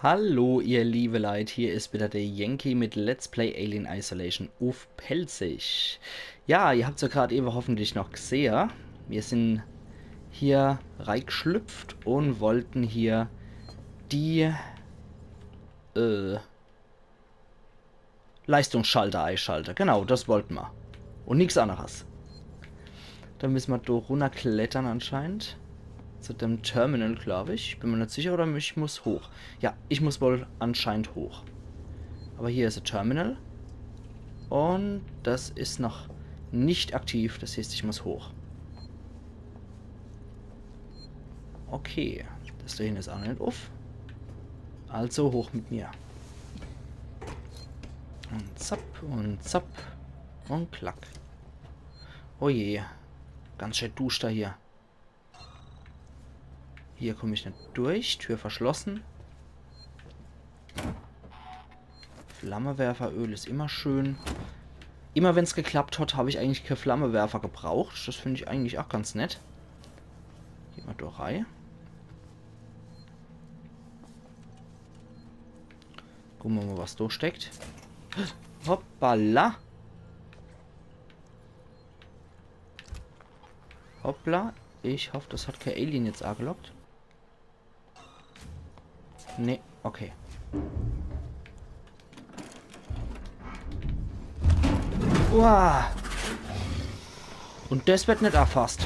Hallo ihr liebe Leute, hier ist wieder der Yankee mit Let's Play Alien Isolation auf Pelzig. Ja, ihr habt es ja gerade eben hoffentlich noch gesehen. Wir sind hier reingeschlüpft und wollten hier die äh, Leistungsschalter einschalten. Genau, das wollten wir. Und nichts anderes. Dann müssen wir da runterklettern anscheinend. Zu dem Terminal, glaube ich. Bin mir nicht sicher, oder ich muss hoch. Ja, ich muss wohl anscheinend hoch. Aber hier ist ein Terminal. Und das ist noch nicht aktiv. Das heißt, ich muss hoch. Okay. Das da hinten ist auch nicht auf. Also hoch mit mir. Und zapp und zapp. Und klack. Oh je. Ganz schön duster hier. Hier komme ich nicht durch. Tür verschlossen. Flammenwerferöl ist immer schön. Immer wenn es geklappt hat, habe ich eigentlich keinen Flammenwerfer gebraucht. Das finde ich eigentlich auch ganz nett. Gehen wir durch rein. Gucken wir mal, was da steckt. Hoppala. Hoppla. Ich hoffe, das hat kein Alien jetzt angelockt. Nee, okay. Uah. Und das wird nicht erfasst.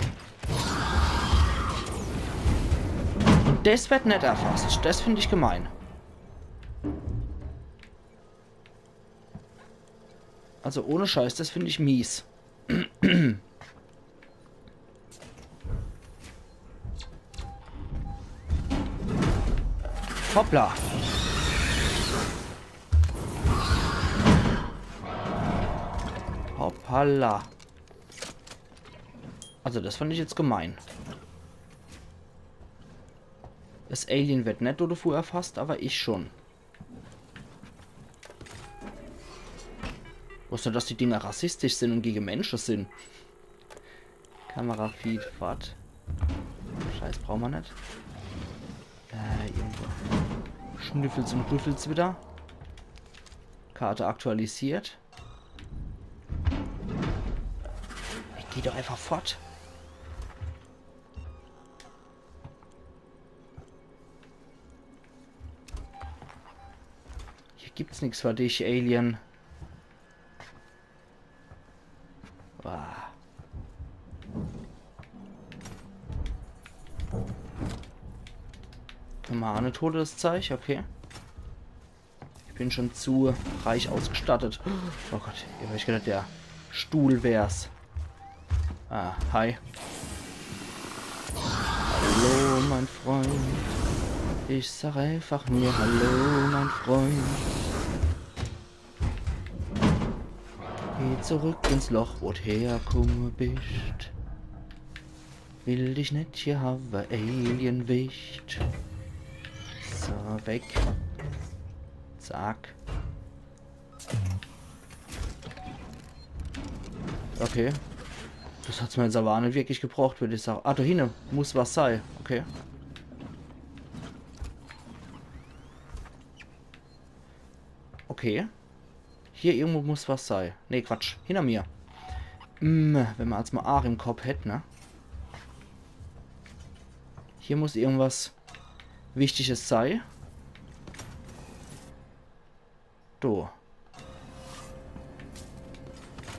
Und das wird nicht erfasst. Das finde ich gemein. Also ohne Scheiß, das finde ich mies. Hoppla. Hoppala. Also das fand ich jetzt gemein. Das Alien wird nicht oder fuhr erfasst, aber ich schon. Wusste, dass die Dinger rassistisch sind und gegen Menschen sind. Kamerafeed, Fahrt. Scheiß, brauchen wir nicht. Irgendwo. Schnüffels und Rüffels wieder. Karte aktualisiert. Ich geh doch einfach fort. Hier gibt's nichts für dich, Alien. Ah. Eine Todeszeichen, okay. Ich bin schon zu reich ausgestattet. Oh Gott, ich hätte gedacht, der Stuhl wär's. Ah, hi. Hallo, mein Freund. Ich sag einfach nur Hallo, mein Freund. Geh zurück ins Loch, wo du herkomme bist. Will dich nicht hier haben, Alien Wicht. So, weg. Zack. Okay. Das hat's mir jetzt aber auch nicht wirklich gebraucht, würde ich sagen. Ah, da hinten muss was sein. Okay. Okay. Hier irgendwo muss was sein. Ne, Quatsch. Hinter mir. Wenn man als mal A im Kopf hätte, ne? Hier muss irgendwas Wichtiges sein. Do.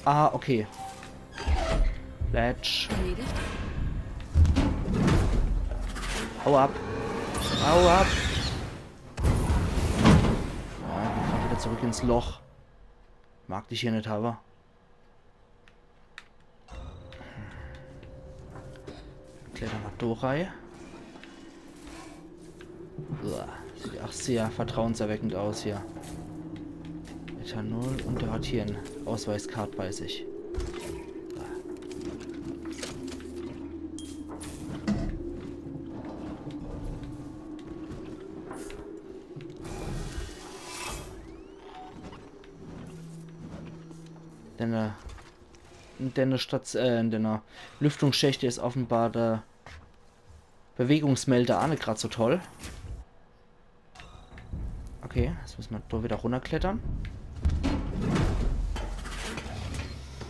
Ah, okay. Ledge. Hau ab. Hau ab. Ja, ich fahr wieder zurück ins Loch. Mag dich hier nicht, aber. Klettern wir durch rein. Sieht auch sehr vertrauenserweckend aus hier. Ethanol und der hat hier einen Ausweiskarte bei sich. In der Lüftungsschächte ist offenbar der Bewegungsmelder auch nicht gerade so toll. Okay, jetzt müssen wir da wieder runterklettern.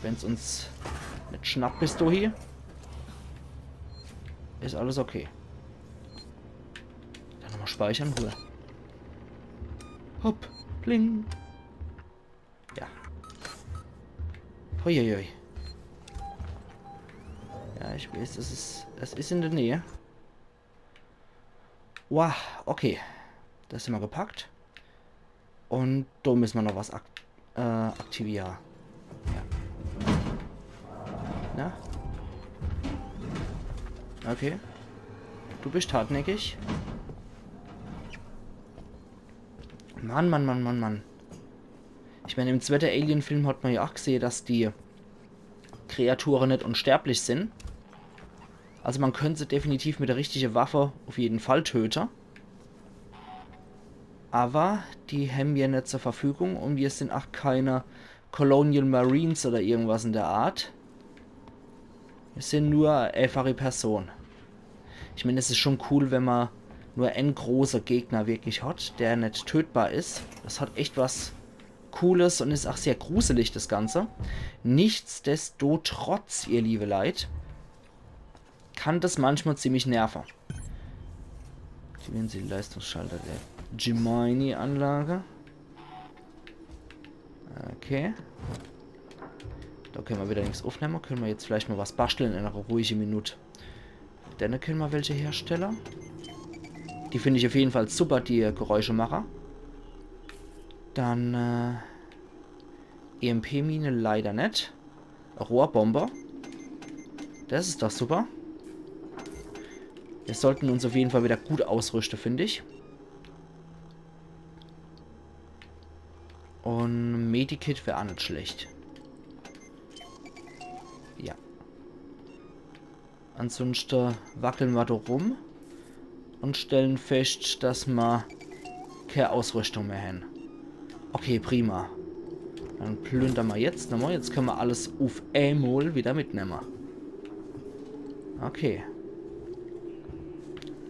Wenn es uns nicht schnappt bis hier, ist alles okay. Dann nochmal speichern, Ruhe. Hopp, bling. Ja. Huiuiui. Ja, ich weiß, es ist in der Nähe. Wow, okay. Das sind wir gepackt. Und da müssen wir noch was aktivieren. Ja. Na? Okay. Du bist hartnäckig. Mann, Mann, Mann, Mann, Mann. Ich meine, im zweiten Alien-Film hat man ja auch gesehen, dass die Kreaturen nicht unsterblich sind. Also man könnte sie definitiv mit der richtigen Waffe auf jeden Fall töten. Aber die haben wir nicht zur Verfügung und wir sind auch keine Colonial Marines oder irgendwas in der Art. Wir sind nur einfache Person. Ich meine, es ist schon cool, wenn man nur einen großen Gegner wirklich hat, der nicht tötbar ist. Das hat echt was Cooles und ist auch sehr gruselig, das Ganze. Nichtsdestotrotz, ihr liebe Leid, kann das manchmal ziemlich nerven. Aktivieren Sie den Leistungsschalter der Gemini-Anlage. Okay. Da können wir wieder nichts aufnehmen. Können wir jetzt vielleicht mal was basteln in einer ruhigen Minute. Dann können wir welche Hersteller. Die finde ich auf jeden Fall super, die Geräuschemacher. Dann EMP-Mine leider nicht. Rohrbomber. Das ist doch super. Wir sollten uns auf jeden Fall wieder gut ausrüsten, finde ich. Und Medikit wäre auch nicht schlecht. Ja. Ansonsten wackeln wir da rum und stellen fest, dass wir keine Ausrüstung mehr haben. Okay, prima. Dann plündern wir jetzt nochmal. Jetzt können wir alles auf einmal wieder mitnehmen. Okay.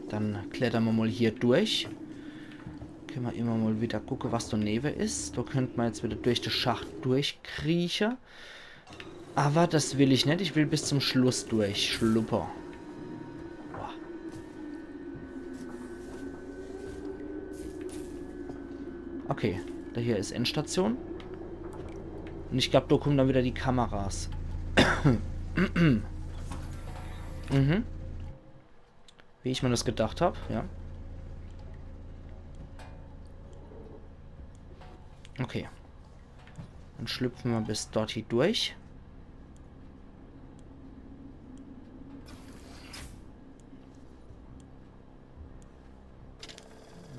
Dann klettern wir mal hier durch. Können wir immer mal wieder gucken, was da neben ist. Da könnte man jetzt wieder durch den Schacht durchkriechen. Aber das will ich nicht. Ich will bis zum Schluss durchschluppern. Boah. Okay, da hier ist Endstation. Und ich glaube, da kommen dann wieder die Kameras. Mhm. Wie ich mir das gedacht habe, ja. Okay. Dann schlüpfen wir bis dort hier durch.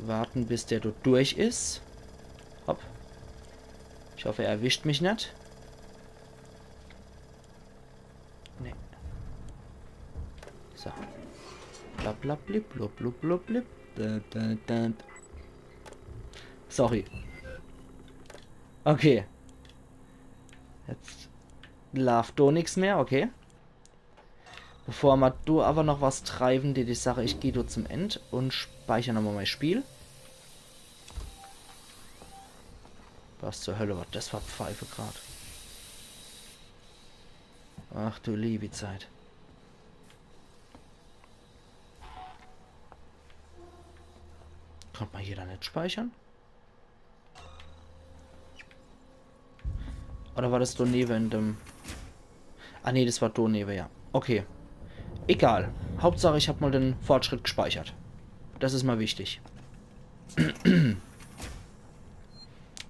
Warten, bis der dort durch ist. Hopp. Ich hoffe, er erwischt mich nicht. Nee. So. Blablablib, blubblubblub. Sorry. Okay. Jetzt läuft da nichts mehr, okay. Bevor wir da aber noch was treiben, die Sache, ich gehe da zum End und speichere nochmal mein Spiel. Was zur Hölle war das für Pfeife gerade? Ach du liebe Zeit. Konnte man hier dann nicht speichern? Oder war das Doneve in dem... Ah ne, das war Doneve, ja. Okay. Egal. Hauptsache, ich habe mal den Fortschritt gespeichert. Das ist mal wichtig.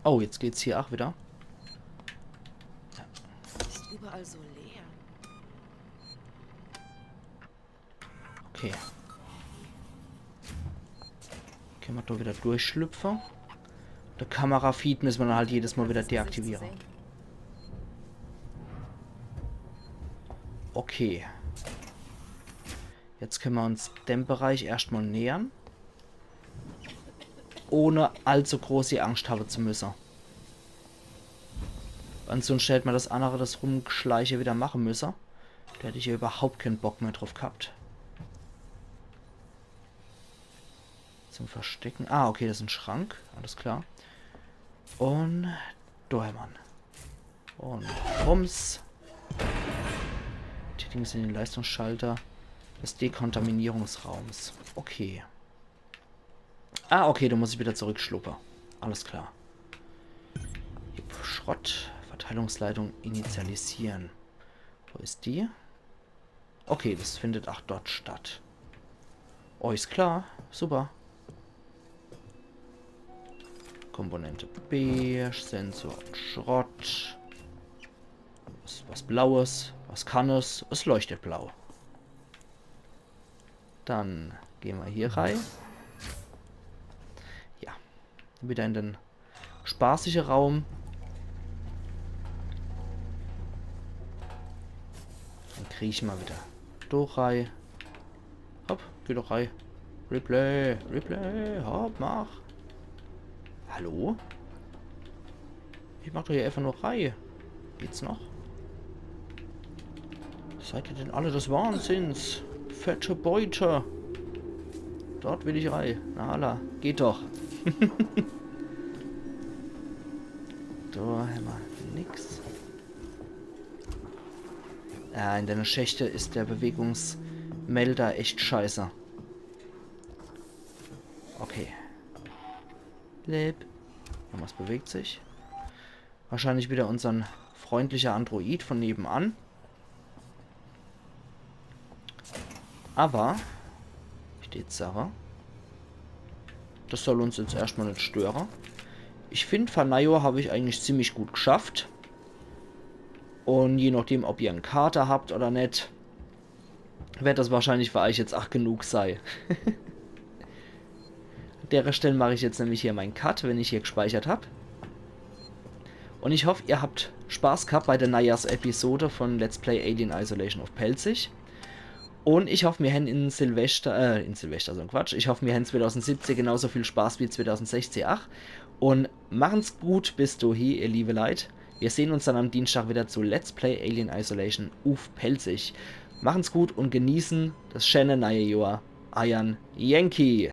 Oh, jetzt geht's hier auch wieder. Ja. Ist überall so leer. Okay. Können wir da wieder durchschlüpfen. Der Kamerafeed müssen wir dann halt jedes Mal wieder deaktivieren. Okay. Jetzt können wir uns dem Bereich erstmal nähern. Ohne allzu große Angst haben zu müssen. Ansonsten hätte man das andere, das Rumgeschleiche wieder machen müssen. Da hätte ich ja überhaupt keinen Bock mehr drauf gehabt. Zum Verstecken. Ah, okay, das ist ein Schrank. Alles klar. Und Dohermann. Und Rums. Tätigen Sie den Leistungsschalter des Dekontaminierungsraums. Okay. Ah, okay, du musst ich wieder zurückschluppen. Alles klar. Schrott. Verteilungsleitung initialisieren. Wo ist die? Okay, das findet auch dort statt. Oh, ist klar. Super. Komponente B, Sensor und Schrott. Was Blaues. Was kann es? Es leuchtet blau. Dann gehen wir hier rein. Ja. Wieder in den spaßigen Raum. Dann kriege ich mal wieder durch rein. Hopp, geh doch rein. Replay, Replay, hopp, mach. Hallo? Ich mach doch hier einfach nur rein. Geht's noch? Seid ihr denn alle des Wahnsinns? Fette Beute. Dort will ich rein. Na alla, geht doch. Da haben wir nix. Ja, in deiner Schächte ist der Bewegungsmelder echt scheiße. Okay. Leb. Was bewegt sich? Wahrscheinlich wieder unser freundlicher Android von nebenan. Aber, steht Sarah, das soll uns jetzt erstmal nicht stören. Ich finde, Vernajor habe ich eigentlich ziemlich gut geschafft. Und je nachdem, ob ihr einen Kater habt oder nicht, wird das wahrscheinlich für euch jetzt auch genug sein. An der Stelle mache ich jetzt nämlich hier meinen Cut, wenn ich hier gespeichert habe. Und ich hoffe, ihr habt Spaß gehabt bei der Neujahrs-Episode von Let's Play Alien Isolation of Pelzig. Und ich hoffe, wir haben in Silvester, so ein Quatsch, ich hoffe, wir haben 2017 genauso viel Spaß wie 2016 auch. Und machen's gut bis dahin, ihr liebe Leute. Wir sehen uns dann am Dienstag wieder zu Let's Play Alien Isolation auf Pelzig. Machen's gut und genießen das schöne neue Jahr. Iron Yankee.